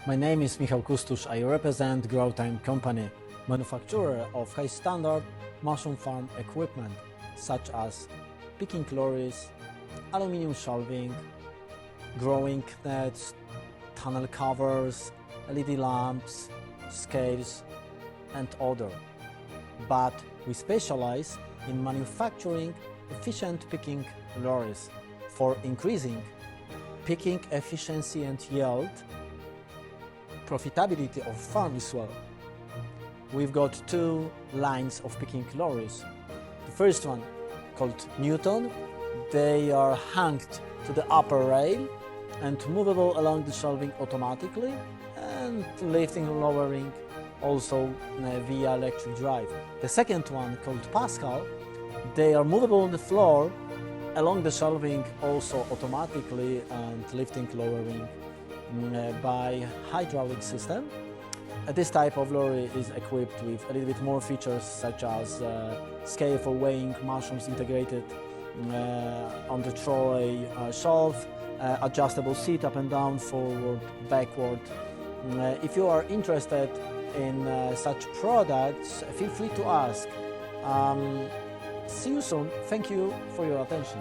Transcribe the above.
My name is Michał Kustusz. I represent GrowTime Company, manufacturer of high-standard mushroom farm equipment such as picking lorries, aluminum shelving, growing nets, tunnel covers, LED lamps, scales, and other. But we specialize in manufacturing efficient picking lorries for increasing picking efficiency and yield, profitability of farm as well. We've got two lines of picking lorries. The first one called Newton. They are hanged to the upper rail and movable along the shelving automatically, and lifting and lowering also via electric drive. The second one called Pascal. They are movable on the floor along the shelving also automatically, and lifting lowering by hydraulic system. This type of lorry is equipped with a little bit more features such as scale for weighing mushrooms integrated on the trolley shelf, adjustable seat up and down, forward, backward. If you are interested in such products, feel free to ask. See you soon. Thank you for your attention.